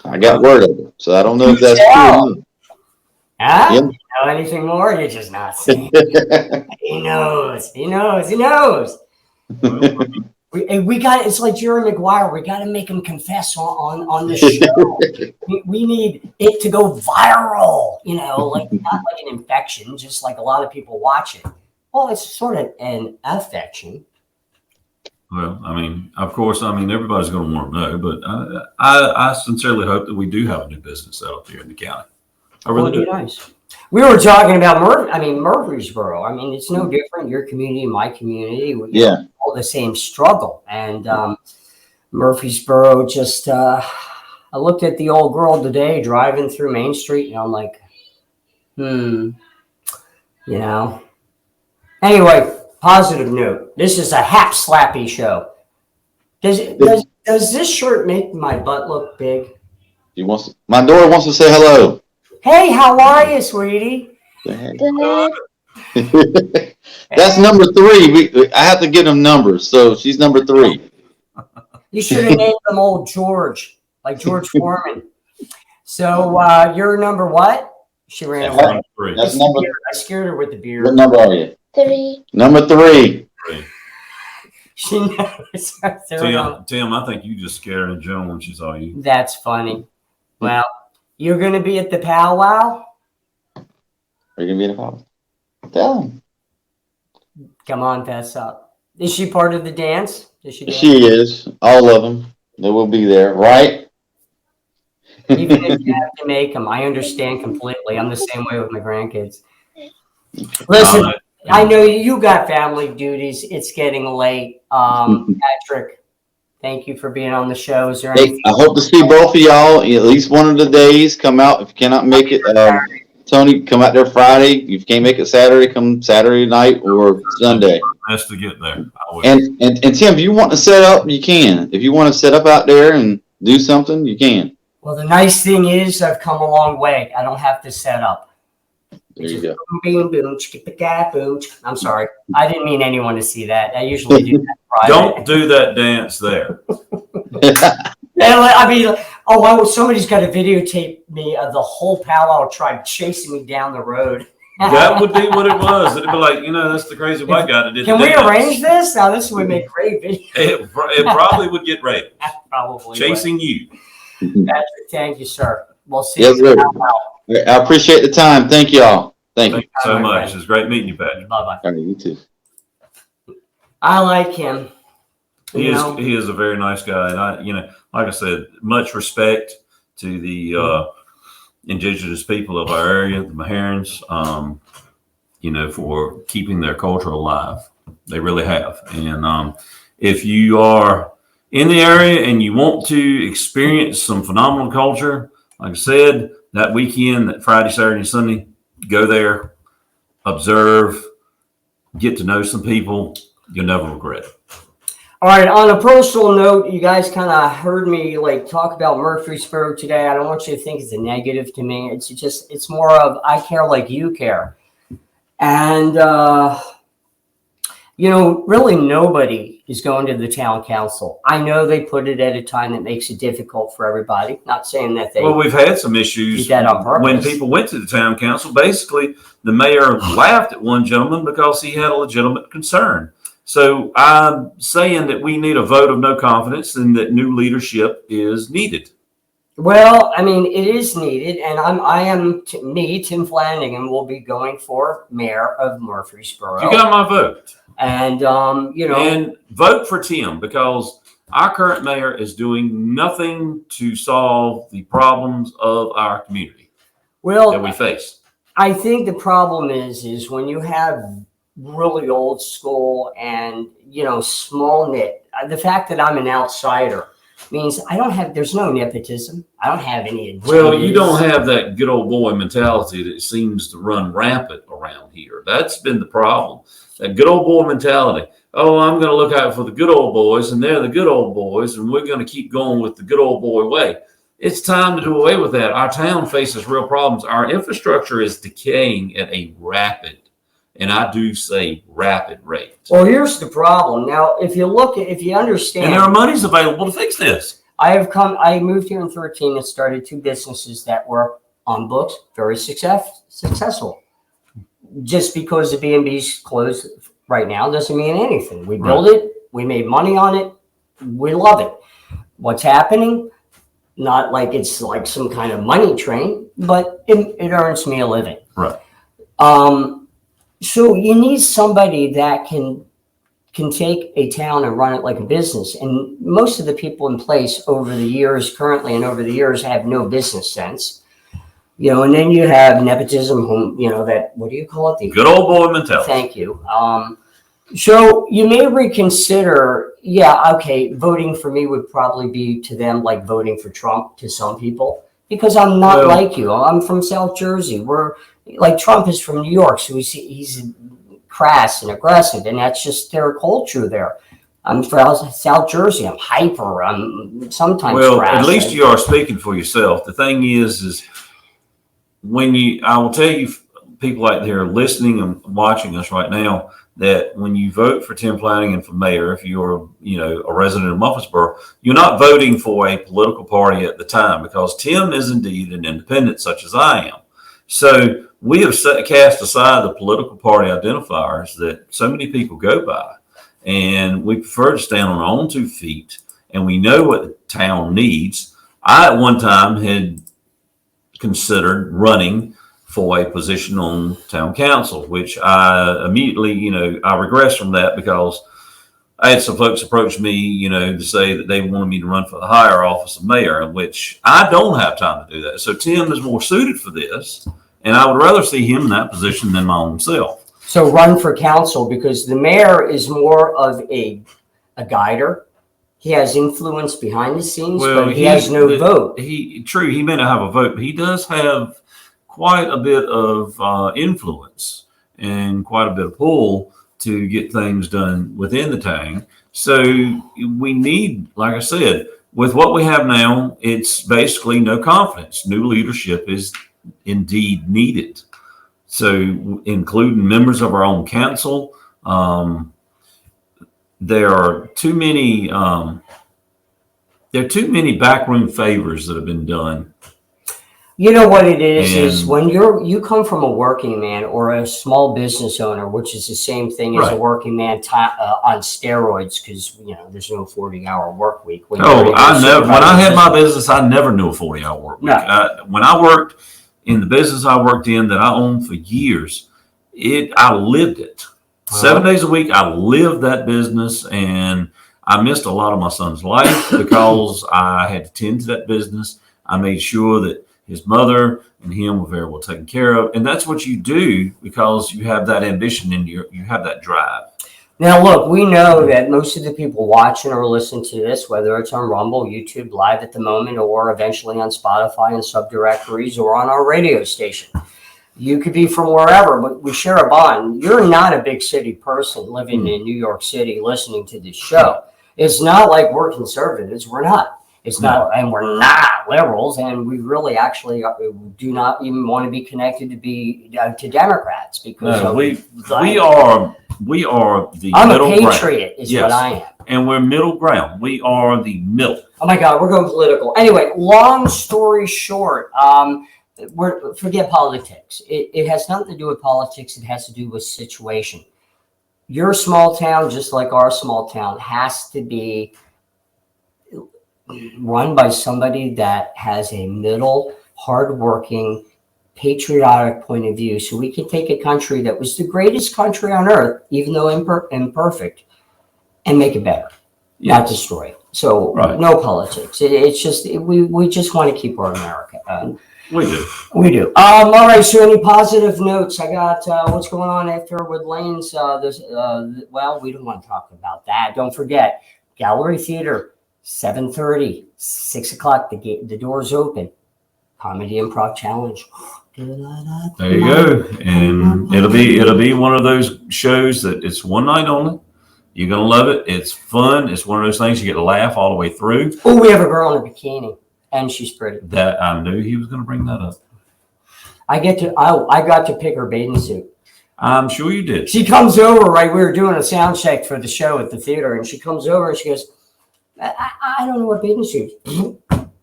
I got word of it. So I don't know if that's true. Huh? Yeah. You know anything more? You're just not saying. He knows. We got. It's like Jerry Maguire. We got to make him confess on the show. we need it to go viral. Like not like an infection, just like a lot of people watch it. Well, it's sort of an affection. Well, I mean, of course, everybody's going to want to know, but I sincerely hope that we do have a new business out there in the county. I really do. Nice. We were talking about Murfreesboro. It's no different. Your community, my community. We have all the same struggle. And Murfreesboro just, I looked at the old girl today driving through Main Street, and I'm like, Anyway, positive note. This is a hap slappy show. Does this shirt make my butt look big? My daughter wants to say hello. Hey, how are you, sweetie? Good. That's number 3. I have to give them numbers, so she's number 3. You should have named them old George, like George Foreman. So you're number what? She ran away. That's number. I scared her with the beard. What number are you? 3. Number 3. She knows. Tim, I think you just scared her in general when she saw you. That's funny. Well, you're going to be at the powwow? Are you going to be at a powwow? Tell them. Come on, fess up. Is she part of the dance? She is. All of them. They will be there, right? Even if you have to make them, I understand completely. I'm the same way with my grandkids. Listen, I know you got family duties. It's getting late. Patrick, thank you for being on the show. Is there anything? I hope to see both of y'all at least one of the days. Come out if you cannot make it. Tony, come out there Friday. If you can't make it Saturday, come Saturday night or Sunday. Best to get there. And Tim, if you want to set up, you can. If you want to set up out there and do something, you can. Well, the nice thing is I've come a long way. I don't have to set up. There you go. Boom, boom, boom. I'm sorry. I didn't mean anyone to see that. I usually do that Friday. Don't do that dance there. I mean, somebody's got to videotape me of the whole powwow tribe chasing me down the road. That would be what it was. It'd be like, that's the crazy white guy that did Can the we dance. arrange this? Now, this would make great video. It probably would get rated. Probably. Chasing you. Patrick, thank you, sir. We'll see Yes, you. sir. I appreciate the time. Thank y'all. Thank you. Thank you so much. It's great meeting you, Patrick. Bye-bye. All right, you too. I like him. He is a very nice guy, and like I said, much respect to the indigenous people of our area, the Meherrins, for keeping their culture alive. They really have. And if you are in the area and you want to experience some phenomenal culture, like I said, that weekend, that Friday, Saturday, and Sunday, go there, observe, get to know some people. You'll never regret it. All right. On a personal note, you guys kind of heard me talk about Murfreesboro today. I don't want you to think it's a negative to me. It's more of I care like you care. And, really nobody is going to the town council. I know they put it at a time that makes it difficult for everybody. Not saying that they. Well, we've had some issues that on purpose. When people went to the town council. Basically, the mayor laughed at one gentleman because he had a legitimate concern. So I'm saying that we need a vote of no confidence and that new leadership is needed. Well, I mean, it is needed, and Tim Flanagan, will be going for mayor of Murfreesboro. You got my vote. And, And vote for Tim, because our current mayor is doing nothing to solve the problems of our community that we face. I think the problem is when you have really old school and, small knit, the fact that I'm an outsider means there's no nepotism. I don't have any. Well, you don't have that good old boy mentality that seems to run rampant around here. That's been the problem. That good old boy mentality. Oh, I'm going to look out for the good old boys, and they're the good old boys, and we're going to keep going with the good old boy way. It's time to do away with that. Our town faces real problems. Our infrastructure is decaying at a rapid, and I do say rapid rate. Well, here's the problem. Now, if you understand. And there are monies available to fix this. I moved here in 2013 and started 2 businesses that were on books, very successful. Just because the B&B's closed right now doesn't mean anything. We built it. We made money on it. We love it. What's happening? Not like it's like some kind of money train, but it earns me a living. Right. So you need somebody that can take a town and run it like a business. And most of the people in place currently and over the years have no business sense. And then you have nepotism, what do you call it? The good old boy mentality. Thank you. So you may reconsider, voting for me would probably be to them like voting for Trump to some people, because I'm not like you. I'm from South Jersey. Trump is from New York, so he's crass and aggressive, and that's just their culture there. I'm from South Jersey. I'm hyper. I'm sometimes Well, graphic. at least you are speaking for yourself. The thing is I will tell you, people out there listening and watching us right now, that when you vote for Tim Flanagan for mayor, if you're, a resident of Muffinsboro, you're not voting for a political party at the time, because Tim is indeed an independent, such as I am. So we have cast aside the political party identifiers that so many people go by, and we prefer to stand on our own 2 feet, and we know what the town needs. I, at one time, had considered running for a position on town council, which I immediately, I regressed from that, because I had some folks approach me, to say that they wanted me to run for the higher office of mayor, in which I don't have time to do that. So Tim is more suited for this, and I would rather see him in that position than my own self. So run for council, because the mayor is more of a guider. He has influence behind the scenes, but he has no vote. He may not have a vote, but he does have quite a bit of influence and quite a bit of pull to get things done within the town. So we need, like I said, with what we have now, it's basically no confidence. New leadership is indeed needed. So including members of our own council, there are too many backroom favors that have been done. You know what it is when you come from a working man or a small business owner, which is the same thing as a working man on steroids, because there's no 40-hour work week. When I had my business, I never knew a 40-hour work week. No. When I worked in the business I worked in that I owned for years, I lived it. 7 days a week, I lived that business, and I missed a lot of my son's life because I had to tend to that business. I made sure that his mother and him were very well taken care of. And that's what you do, because you have that ambition and you have that drive. Now, look, we know that most of the people watching or listening to this, whether it's on Rumble, YouTube Live at the moment, or eventually on Spotify and subdirectories, or on our radio station. You could be from wherever, but we share a bond. You're not a big city person living in New York City listening to this show. It's not like we're conservatives. We're not. It's not, and we're not liberals, and we really actually do not even want to be connected to Democrats, because we are the I'm middle a patriot, is what I am, and we're middle ground. We are the middle. Oh my God, we're going political. Anyway, long story short, forget politics. It has nothing to do with politics. It has to do with situation. Your small town, just like our small town, has to be run by somebody that has a middle, hardworking, patriotic point of view, so we can take a country that was the greatest country on earth, even though imperfect, and make it better, not destroy it. So no politics. It's just we just want to keep our America. We do. All right. So any positive notes? I got what's going on after Wood Lanes. Well, we don't want to talk about that. Don't forget, Gallery Theater. 7:30, 6 o'clock. The doors open. Comedy Improv Challenge. There you go, and it'll be one of those shows that it's one night only. You're gonna love it. It's fun. It's one of those things you get to laugh all the way through. Oh, we have a girl in a bikini, and she's pretty. That I knew he was gonna bring that up. I got to pick her bathing suit. I'm sure you did. She comes over. We were doing a sound check for the show at the theater, and she comes over and she goes, I don't know what bathing suit.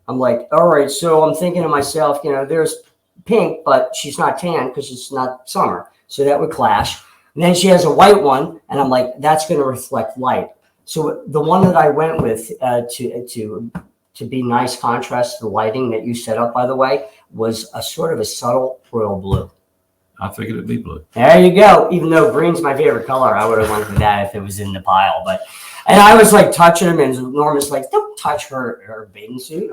I'm like, all right. So I'm thinking to myself, there's pink, but she's not tan because it's not summer. So that would clash. And then she has a white one. And I'm like, that's going to reflect light. So the one that I went with to be nice contrast to the lighting that you set up, by the way, was a sort of a subtle royal blue. I figured it'd be blue. There you go. Even though green's my favorite color, I would have went with that if it was in the pile. And I was like touching him, and Norman's like, "Don't touch her bathing suit."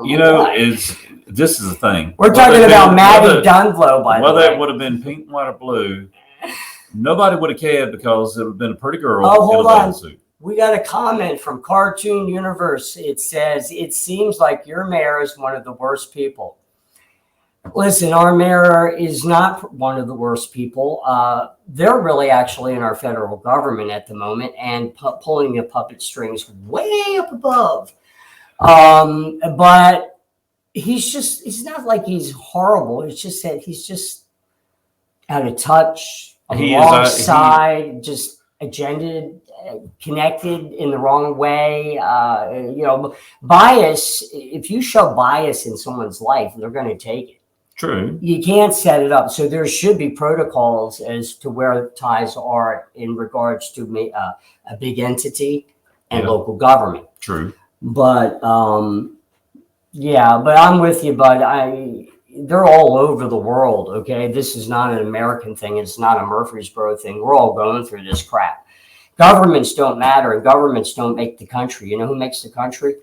This is the thing. We're talking about Maddie Dunlow, by the way. Whether it would have been pink, white, or blue, nobody would have cared, because it would have been a pretty girl. Oh, hold on. Suit. We got a comment from Cartoon Universe. It says, "It seems like your mayor is one of the worst people." Listen, our mayor is not one of the worst people. They're really actually in our federal government at the moment and pulling the puppet strings way up above. But he's not like he's horrible. It's just that he's just out of touch, on the wrong side, just agendaed, connected in the wrong way. Bias, if you show bias in someone's life, they're going to take it. True. You can't set it up. So there should be protocols as to where ties are in regards to a big entity and local government. True. But but I'm with you, bud. They're all over the world. Okay, this is not an American thing. It's not a Murfreesboro thing. We're all going through this crap. Governments don't matter, and governments don't make the country. You know who makes the country?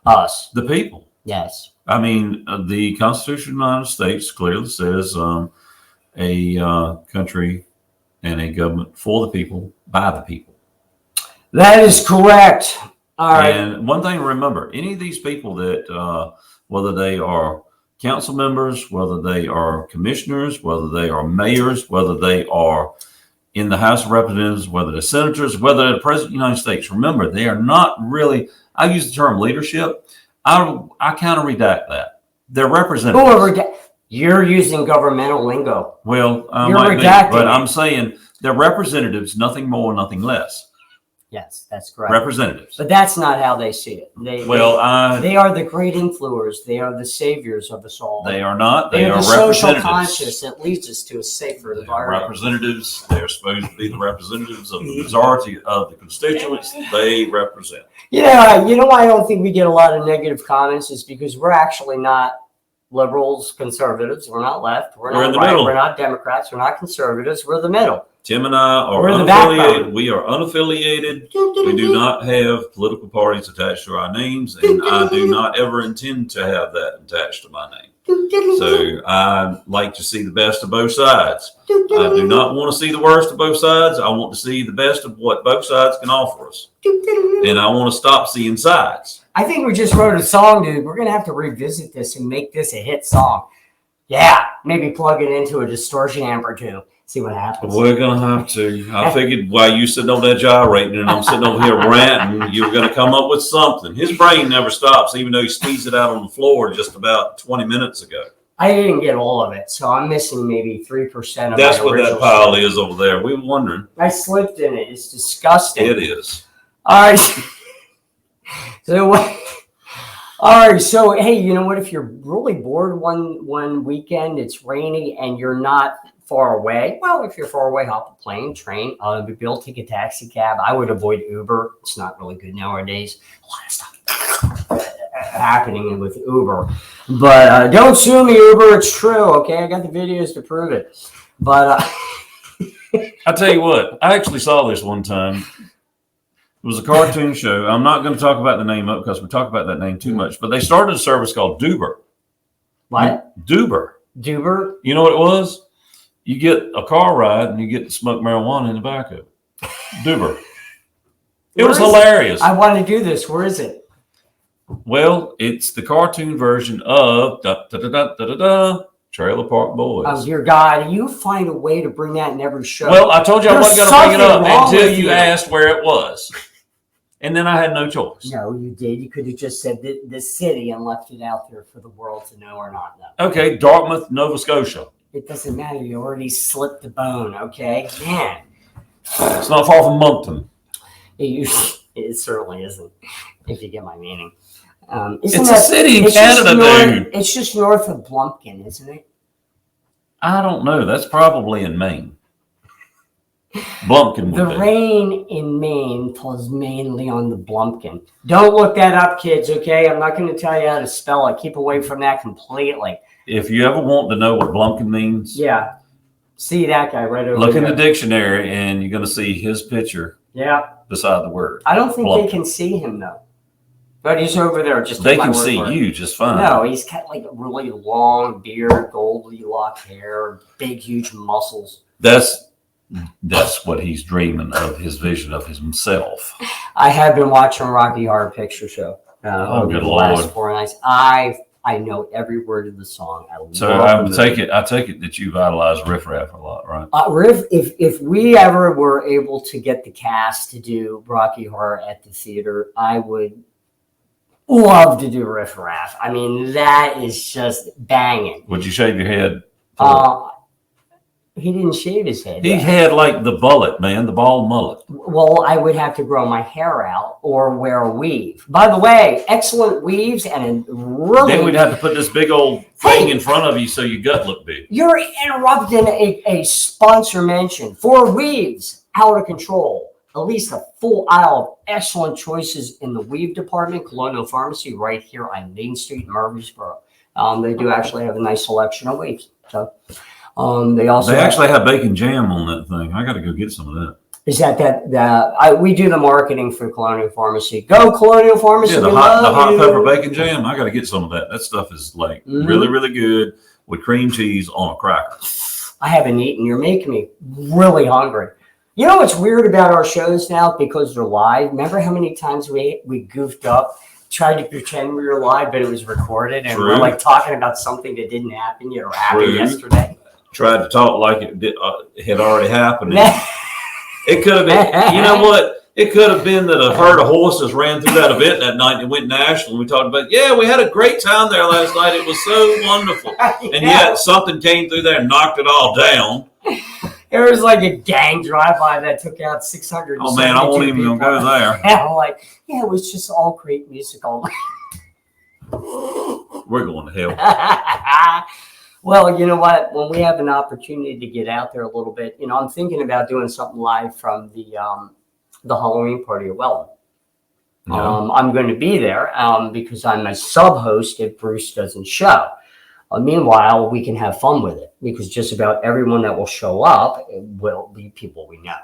Us, the people. Yes. I mean, the Constitution of the United States clearly says a country and a government for the people, by the people. That is correct. All right. And one thing to remember, any of these people that, whether they are council members, whether they are commissioners, whether they are mayors, whether they are in the House of Representatives, whether they're senators, whether they're the President of the United States, remember, they are not really, I use the term leadership. I kind of redact that. They're representatives. You're using governmental lingo. Well, you're redacting, but I'm saying they're representatives, nothing more, nothing less. Yes, that's correct. Representatives. But that's not how they see it. They are the great influencers. They are the saviors of us all. They are not. They are the representatives. social conscious that leads us to a safer environment. Representatives. They're supposed to be the representatives of the majority of the constituents they represent. Yeah, you know why I don't think we get a lot of negative comments is because we're actually not liberals, conservatives. We're not left. We're not in the right. middle. We're not Democrats. We're not conservatives. We're the middle. Tim and I are We're unaffiliated. We are unaffiliated. We do not have political parties attached to our names, and I do not ever intend to have that attached to my name. So I like to see the best of both sides. I do not want to see the worst of both sides. I want to see the best of what both sides can offer us. And I want to stop seeing sides. I think we just wrote a song, dude. We're going to have to revisit this and make this a hit song. Yeah, maybe plug it into a distortion amp or two. See what happens. We're going to have to. I figured while you sitting over there gyrating and I'm sitting over here ranting, you were going to come up with something. His brain never stops, even though he squeezed it out on the floor just about 20 minutes ago. I didn't get all of it, so I'm missing maybe 3% of That's my what that pile is over there. We were wondering. I slipped in it. It's disgusting. It is. All right. So hey, you know what? If you're really bored one weekend, it's rainy and you're not far away. Well, if you're far away, hop a plane, train, be able to take a taxi cab. I would avoid Uber. It's not really good nowadays. A lot of stuff happening with Uber. But don't sue me, Uber. It's true. Okay, I got the videos to prove it. But I tell you what, I actually saw this one time. It was a cartoon show. I'm not going to talk about the name up because we talk about that name too much. But they started a service called Duber. What? Duber. Duber? You know what it was? You get a car ride and you get to smoke marijuana in the back of it. Duber. It was hilarious. I want to do this. Where is it? Well, it's the cartoon version of Trailer Park Boys. Oh, dear God. You find a way to bring that in every show. Well, I told you I wasn't going to bring it up until you you asked where it was. And then I had no choice. No, you did. You could have just said the city and left it out there for the world to know or not know. Okay, Dartmouth, Nova Scotia. It doesn't matter. You already slipped the bone, okay? Man. It's not far from Moncton. It certainly isn't, if you get my meaning. It's a city in Canada, dude. It's just north of Blumpkin, isn't it? I don't know. That's probably in Maine. Blumpkin. The rain in Maine falls mainly on the Blumpkin. Don't look that up, kids, okay? I'm not going to tell you how to spell it. Keep away from that completely. If you ever want to know what Blumpkin means, yeah, see that guy right over there. Look in the dictionary and you're going to see his picture. Yeah. Beside the word. I don't think Blumpkin. they can see him though. But he's over there. Just they can see you just fine. No, he's got like a really long beard, goldy lock hair, big, huge muscles. That's what he's dreaming of, his vision of himself. I have been watching Rocky Horror Picture Show. Good the Lord. last 4 nights. I I know every word of the song. So I take it that you've idolized Riff Raff a lot, right? Riff, if we ever were able to get the cast to do Rocky Horror at the theater, I would love to do Riff Raff. I mean, that is just banging. Would you shave your head? He didn't shave his head. He had like the bullet, man, the bald mullet. Well, I would have to grow my hair out or wear a weave. By the way, excellent weaves and a really. Then we'd have to put this big old thing in front of you so your gut looked big. You're interrupting a sponsor mention. For weaves, out of control. At least a full aisle of excellent choices in the weave department. Colonial Pharmacy right here on Main Street in Murfreesboro. They do actually have a nice selection of weaves. So. They actually have bacon jam on that thing. I got to go get some of that. Is we do the marketing for Colonial Pharmacy. Go Colonial Pharmacy. Yeah, the hot pepper bacon jam. I got to get some of that. That stuff is like really, really good with cream cheese on a cracker. I haven't eaten. You're making me really hungry. You know what's weird about our shows now because they're live? Remember how many times we goofed up, tried to pretend we were live, but it was recorded, and we're like talking about something that didn't happen yet or happened yesterday. Tried to talk like it had already happened. It could have been, you know what? It could have been that a herd of horses ran through that event that night and went national. And we talked about, we had a great time there last night. It was so wonderful. And yet something came through there and knocked it all down. It was like a gang drive-by that took out 600. Oh, man, I won't even go there. And I'm like, it was just all great musical. We're going to hell. Well, you know what? When we have an opportunity to get out there a little bit, I'm thinking about doing something live from the Halloween party at Weldon. I'm going to be there because I'm a sub-host if Bruce doesn't show. Meanwhile, we can have fun with it because just about everyone that will show up will be people we know.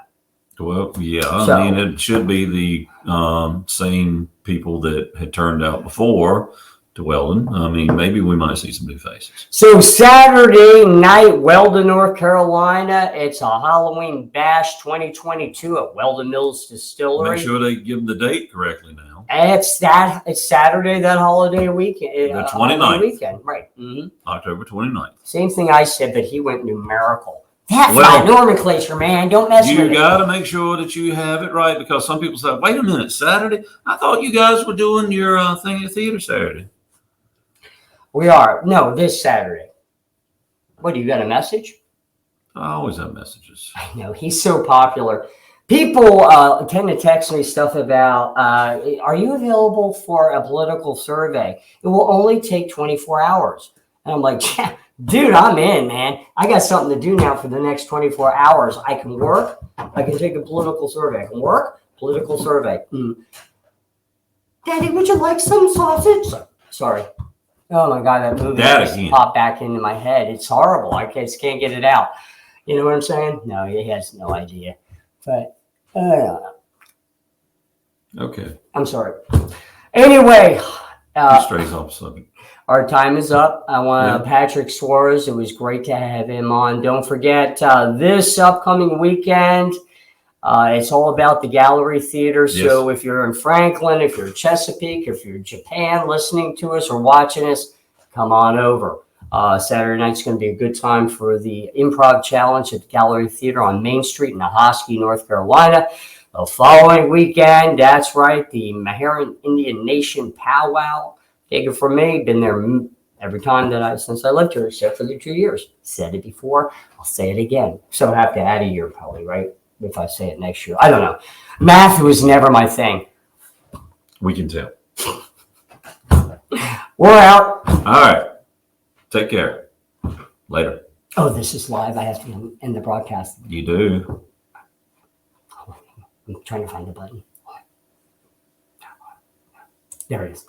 Well, I mean, it should be the same people that had turned out before to Weldon. I mean, maybe we might see some new faces. So Saturday night, Weldon, North Carolina. It's a Halloween Bash 2022 at Weldon Mills Distillery. Make sure they give them the date correctly now. It's Saturday, that holiday weekend. The 29th. Weekend, right. Mm-hmm. October 29th. Same thing I said, but he went numerical. That's not nomenclature, man. Don't mess with it. You got to make sure that you have it right because some people say, wait a minute, Saturday? I thought you guys were doing your thing at theater Saturday. We are. No, this Saturday. What, do you got a message? I always have messages. I know. He's so popular. People tend to text me stuff about, are you available for a political survey? It will only take 24 hours. And I'm like, yeah, dude, I'm in, man. I got something to do now for the next 24 hours. I can work. I can take a political survey. I can work. Political survey. Daddy, would you like some sausage? Sorry. Oh my God, that movie just popped back into my head. It's horrible. I just can't get it out. You know what I'm saying? No, he has no idea. But okay. I'm sorry. Anyway, strays off subject. Our time is up. I want Patrick Suarez. It was great to have him on. Don't forget this upcoming weekend. It's all about the Gallery Theater. So if you're in Franklin, if you're in Chesapeake, if you're in Japan listening to us or watching us, come on over. Saturday night's going to be a good time for the Improv Challenge at the Gallery Theater on Main Street in Ahoskie, North Carolina. The following weekend, that's right, the Meherrin Indian Nation Powwow. Take it from me. Been there every time since I lived here, except for the 2 years. Said it before. I'll say it again. So I have to add a year probably, right? If I say it next year. I don't know. Math was never my thing. We can tell. We're out. All right. Take care. Later. Oh, this is live. I have to end the broadcast. You do. I'm trying to find the button. There it is.